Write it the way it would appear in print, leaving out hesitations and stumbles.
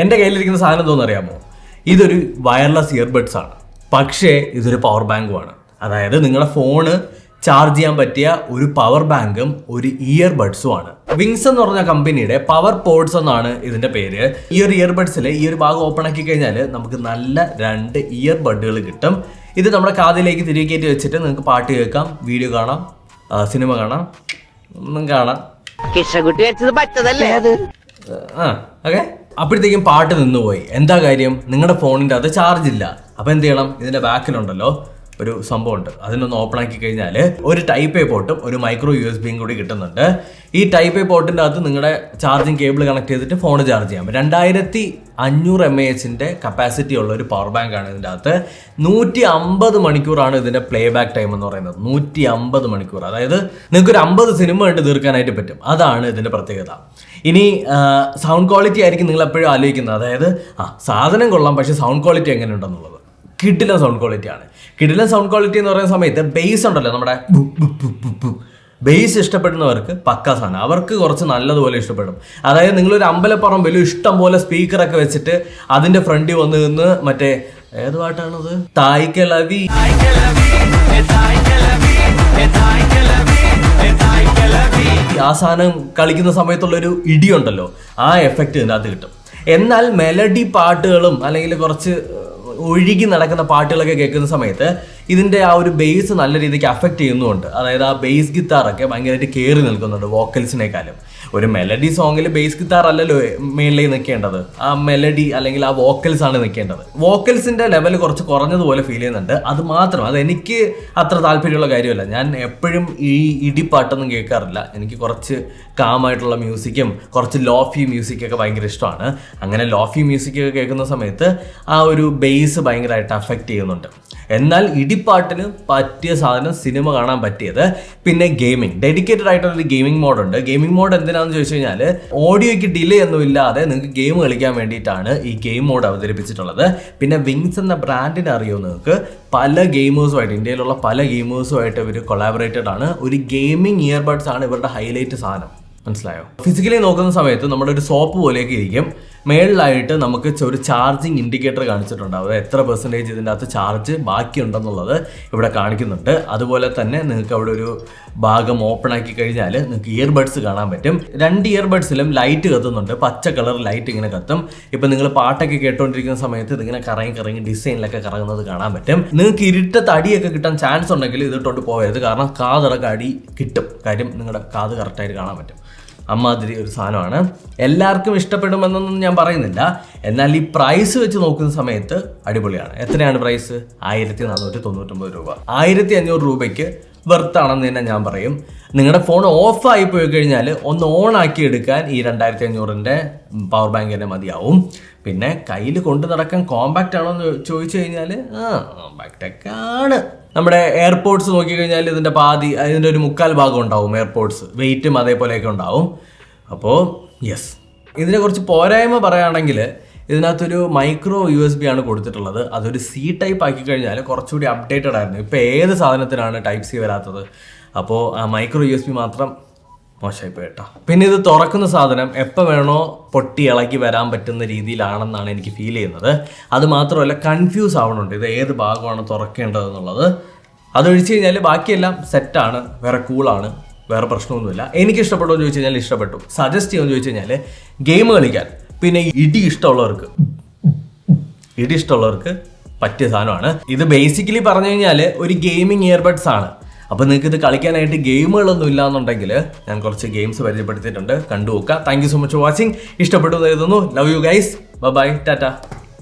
എൻ്റെ കയ്യിലിരിക്കുന്ന സാധനം എന്തോന്ന് അറിയാമോ? ഇതൊരു വയർലെസ് ഇയർബഡ്സ് ആണ്, പക്ഷേ ഇതൊരു പവർ ബാങ്കുമാണ്. അതായത് നിങ്ങളുടെ ഫോണ് ചാർജ് ചെയ്യാൻ പറ്റിയ ഒരു പവർ ബാങ്കും ഒരു ഇയർബഡ്സും ആണ്. വിങ്സ് എന്ന് പറഞ്ഞ കമ്പനിയുടെ പവർ പോഡ്സ് എന്നാണ് ഇതിന്റെ പേര്. ഈ ഒരു ഇയർബഡ്സിൽ ഈ ഒരു ഭാഗം ഓപ്പൺ ആക്കി കഴിഞ്ഞാൽ നമുക്ക് നല്ല 2 ഇയർബഡുകൾ കിട്ടും. ഇത് നമ്മുടെ കാതിലേക്ക് തിരികെ കയറ്റി വെച്ചിട്ട് നിങ്ങൾക്ക് പാട്ട് കേൾക്കാം, വീഡിയോ കാണാം, സിനിമ കാണാം, ഒന്നും കാണാം. ഓക്കെ, അപ്പോഴത്തേക്കും പാട്ട് നിന്നുപോയി. എന്താ കാര്യം? നിങ്ങളുടെ ഫോണിൻ്റെ അത് ചാർജ് ഇല്ല. അപ്പോൾ എന്ത് ചെയ്യണം? ഇതിന്റെ ബാക്കിലുണ്ടല്ലോ ഒരു സംഭവമുണ്ട്, അതിനൊന്ന് ഓപ്പൺ ആക്കി കഴിഞ്ഞാൽ ഒരു ടൈപ്പ് എ പോർട്ടും ഒരു മൈക്രോ USB കൂടി കിട്ടുന്നുണ്ട്. ഈ ടൈപ്പ് എ പോർട്ടിൻ്റെ അകത്ത് നിങ്ങളുടെ ചാർജിങ് കേബിൾ കണക്ട് ചെയ്തിട്ട് ഫോൺ ചാർജ് ചെയ്യാം. 2500 mAh കപ്പാസിറ്റി ഉള്ള ഒരു പവർ ബാങ്ക് ആണ് ഇതിൻ്റെ അകത്ത്. 150 മണിക്കൂറാണ് ഇതിൻ്റെ പ്ലേ ബാക്ക് ടൈം എന്ന് പറയുന്നത്. 150 മണിക്കൂർ, അതായത് നിങ്ങൾക്കൊരു 50 സിനിമ കണ്ട് തീർക്കാനായിട്ട് പറ്റും. അതാണ് ഇതിൻ്റെ പ്രത്യേകത. ഇനി സൗണ്ട് ക്വാളിറ്റി ആയിരിക്കും നിങ്ങൾ എപ്പോഴും ആലോചിക്കുന്നത്. അതായത് സാധനം കൊള്ളാം, പക്ഷേ സൗണ്ട് ക്വാളിറ്റി എങ്ങനെ ഉണ്ടെന്നുള്ളത്. കിടിലൻ സൗണ്ട് ക്വാളിറ്റിയാണ്. കിടിലൻ സൗണ്ട് ക്വാളിറ്റി എന്ന് പറയുന്ന സമയത്ത് ബേസ് ഉണ്ടല്ലോ, നമ്മുടെ ബേസ് ഇഷ്ടപ്പെടുന്നവർക്ക് പക്കാ സാധനം, അവർക്ക് കുറച്ച് നല്ലതുപോലെ ഇഷ്ടപ്പെടും. അതായത് നിങ്ങളൊരു അമ്പലപ്പറമ്പിൽ ഇഷ്ടം പോലെ സ്പീക്കറൊക്കെ വെച്ചിട്ട് അതിന്റെ ഫ്രണ്ടിൽ വന്ന് നിന്ന് മറ്റേ ഏത് പാട്ടാണത്, തായ്ക്കലവി, ആ സാധനം കളിക്കുന്ന സമയത്തുള്ളൊരു ഇടിയുണ്ടല്ലോ, ആ എഫക്റ്റ് ഇതിനകത്ത് കിട്ടും. എന്നാൽ മെലഡി പാട്ടുകളും അല്ലെങ്കിൽ കുറച്ച് ഒഴുകി നടക്കുന്ന പാട്ടുകളൊക്കെ കേൾക്കുന്ന സമയത്ത് ഇതിൻ്റെ ആ ഒരു ബേസ് നല്ല രീതിക്ക് അഫക്റ്റ് ചെയ്യുന്നുണ്ട്. അതായത് ആ ബേസ് ഗിത്താറൊക്കെ ഭയങ്കരമായിട്ട് കയറി നിൽക്കുന്നുണ്ട് വോക്കൽസിനേക്കാളും. ഒരു മെലഡി സോങ്ങിൽ ബേസ് ഗിത്താർ അല്ലല്ലോ മേളിലേക്ക് നിൽക്കേണ്ടത്, ആ മെലഡി അല്ലെങ്കിൽ ആ വോക്കൽസ് ആണ് നിൽക്കേണ്ടത്. വോക്കൽസിൻ്റെ ലെവൽ കുറച്ച് കുറഞ്ഞതുപോലെ ഫീൽ ചെയ്യുന്നുണ്ട്. അത് മാത്രം, അത് എനിക്ക് അത്ര താല്പര്യമുള്ള കാര്യമല്ല. ഞാൻ എപ്പോഴും ഈ ഇടിപ്പാട്ടൊന്നും കേൾക്കാറില്ല. എനിക്ക് കുറച്ച് കാമായിട്ടുള്ള മ്യൂസിക്കും കുറച്ച് ലോഫി മ്യൂസിക്കൊക്കെ ഭയങ്കര ഇഷ്ടമാണ്. അങ്ങനെ ലോഫി മ്യൂസിക്കൊക്കെ കേൾക്കുന്ന സമയത്ത് ആ ഒരു ബേസ് ഭയങ്കരമായിട്ട് അഫക്റ്റ് ചെയ്യുന്നുണ്ട്. എന്നാൽ ഇടിപ്പാട്ടിന് പറ്റിയ സാധനം, സിനിമ കാണാൻ പറ്റിയത്, പിന്നെ ഗെയിമിംഗ്, ഡെഡിക്കേറ്റഡ് ആയിട്ടൊരു ഗെയിമിംഗ് മോഡുണ്ട്. ഗെയിമിംഗ് മോഡ് എന്തിനാണെന്ന് ചോദിച്ചു കഴിഞ്ഞാൽ ഓഡിയോയ്ക്ക് ഡിലേ ഒന്നും ഇല്ലാതെ നിങ്ങൾക്ക് ഗെയിം കളിക്കാൻ വേണ്ടിയിട്ടാണ് ഈ ഗെയിം മോഡ് അവതരിപ്പിച്ചിട്ടുള്ളത്. പിന്നെ വിങ്സ് എന്ന ബ്രാൻഡിനെ അറിയുമോ നിങ്ങൾക്ക്? പല ഗെയിമേഴ്സുമായിട്ട്, ഇന്ത്യയിലുള്ള പല ഗെയിമേഴ്സുമായിട്ട് ഇവർ കൊളാബറേറ്റഡ് ആണ്. ഒരു ഗെയിമിംഗ് ഇയർബഡ്സ് ആണ് ഇവരുടെ ഹൈലൈറ്റ് സാധനം. മനസ്സിലായോ? ഫിസിക്കലി നോക്കുന്ന സമയത്ത് നമ്മുടെ ഒരു സോപ്പ് പോലെയൊക്കെ ഇരിക്കും. മേളിലായിട്ട് നമുക്ക് ഒരു ചാർജിങ് ഇൻഡിക്കേറ്റർ കാണിച്ചിട്ടുണ്ടാവും. എത്ര പെർസെൻറ്റേജ് ഇതിൻ്റെ അകത്ത് ചാർജ് ബാക്കിയുണ്ടെന്നുള്ളത് ഇവിടെ കാണിക്കുന്നുണ്ട്. അതുപോലെ തന്നെ നിങ്ങൾക്ക് അവിടെ ഒരു ഭാഗം ഓപ്പൺ ആക്കി കഴിഞ്ഞാൽ നിങ്ങൾക്ക് ഇയർബഡ്സ് കാണാൻ പറ്റും. 2 ഇയർബഡ്സിലും ലൈറ്റ് കത്തുന്നുണ്ട്, പച്ച കളർ ലൈറ്റ് ഇങ്ങനെ കത്തും. ഇപ്പം നിങ്ങൾ പാട്ടൊക്കെ കേട്ടോണ്ടിരിക്കുന്ന സമയത്ത് ഇതിങ്ങനെ കറങ്ങി ഡിസൈനിലൊക്കെ കറങ്ങുന്നത് കാണാൻ പറ്റും. നിങ്ങൾക്ക് ഇരുട്ടത്ത് അടിയൊക്കെ കിട്ടാൻ ചാൻസ് ഉണ്ടെങ്കിൽ ഇതിട്ടോണ്ട് പോകരുത്, കാരണം കാതിറക്ക അടി കിട്ടും. കാര്യം നിങ്ങളുടെ കാത് കറക്റ്റായിട്ട് കാണാൻ പറ്റും. അമ്മാതിരി ഒരു സാധനമാണ്. എല്ലാവർക്കും ഇഷ്ടപ്പെടുമെന്നൊന്നും ഞാൻ പറയുന്നില്ല. എന്നാൽ ഈ പ്രൈസ് വെച്ച് നോക്കുന്ന സമയത്ത് അടിപൊളിയാണ്. എത്രയാണ് പ്രൈസ്? 1499 രൂപ. 1500 രൂപയ്ക്ക് വെർത്താണെന്ന് തന്നെ ഞാൻ പറയും. നിങ്ങളുടെ ഫോൺ ഓഫായി പോയി കഴിഞ്ഞാൽ ഒന്ന് ഓൺ ആക്കി എടുക്കാൻ ഈ 2500-ൻ്റെ പവർ ബാങ്ക് തന്നെ മതിയാവും. പിന്നെ കയ്യിൽ കൊണ്ടു നടക്കാൻ കോമ്പാക്റ്റ് ആണോ എന്ന് ചോദിച്ചു കഴിഞ്ഞാൽ കോമ്പാക്റ്റൊക്കെ ആണ്. നമ്മുടെ എയർപോർട്സ് നോക്കിക്കഴിഞ്ഞാൽ ഇതിൻ്റെ പാതി, ഇതിൻ്റെ ഒരു 3/4 ഭാഗം ഉണ്ടാവും എയർപോർട്സ്, വെയിറ്റും അതേപോലെയൊക്കെ ഉണ്ടാവും. അപ്പോൾ യെസ്, ഇതിനെ കുറിച്ച് പോരായ്മ പറയുകയാണെങ്കിൽ ഇതിനകത്തൊരു മൈക്രോ USB ആണ് കൊടുത്തിട്ടുള്ളത്. അതൊരു C ടൈപ്പ് ആക്കി കഴിഞ്ഞാൽ കുറച്ചുകൂടി അപ്ഡേറ്റഡ് ആയിരുന്നു. ഇപ്പോൾ ഏത് സാധനത്തിനാണ് ടൈപ്പ് C വരാത്തത്? അപ്പോൾ ആ മൈക്രോ USB മാത്രം മോശമായിപ്പോയി കേട്ടോ. പിന്നെ ഇത് തുറക്കുന്ന സാധനം എപ്പോൾ വേണോ പൊട്ടി ഇളക്കി വരാൻ പറ്റുന്ന രീതിയിലാണെന്നാണ് എനിക്ക് ഫീൽ ചെയ്യുന്നത്. അതുമാത്രമല്ല കൺഫ്യൂസ് ആവണുണ്ട് ഇത് ഏത് ഭാഗമാണ് തുറക്കേണ്ടതെന്നുള്ളത്. അതൊഴിച്ച് കഴിഞ്ഞാൽ ബാക്കിയെല്ലാം സെറ്റാണ്, വേറെ കൂളാണ്, വേറെ പ്രശ്നമൊന്നുമില്ല. എനിക്ക് ഇഷ്ടപ്പെട്ടോ എന്ന് ചോദിച്ചു കഴിഞ്ഞാൽ ഇഷ്ടപ്പെട്ടു. സജസ്റ്റ് ചെയ്യുമെന്ന് ചോദിച്ചു കഴിഞ്ഞാൽ ഗെയിം കളിക്കാൻ, പിന്നെ ഇടി ഇഷ്ടമുള്ളവർക്ക് പറ്റിയ സാധനമാണ്. ഇത് ബേസിക്കലി പറഞ്ഞു കഴിഞ്ഞാൽ ഒരു ഗെയിമിംഗ് ഇയർബഡ്സ് ആണ്. അപ്പോൾ നിങ്ങൾക്ക് ഇത് കളിക്കാനായിട്ട് ഗെയിമുകളൊന്നും ഇല്ലാന്നുണ്ടെങ്കിൽ ഞാൻ കുറച്ച് ഗെയിംസ് പരിചയപ്പെടുത്തിയിട്ടുണ്ട്, കണ്ടു നോക്കുക. Thank you so much for watching. ഇഷ്ടപ്പെട്ടു എന്ന് കരുതുന്നു. Love you guys. Bye, Tata.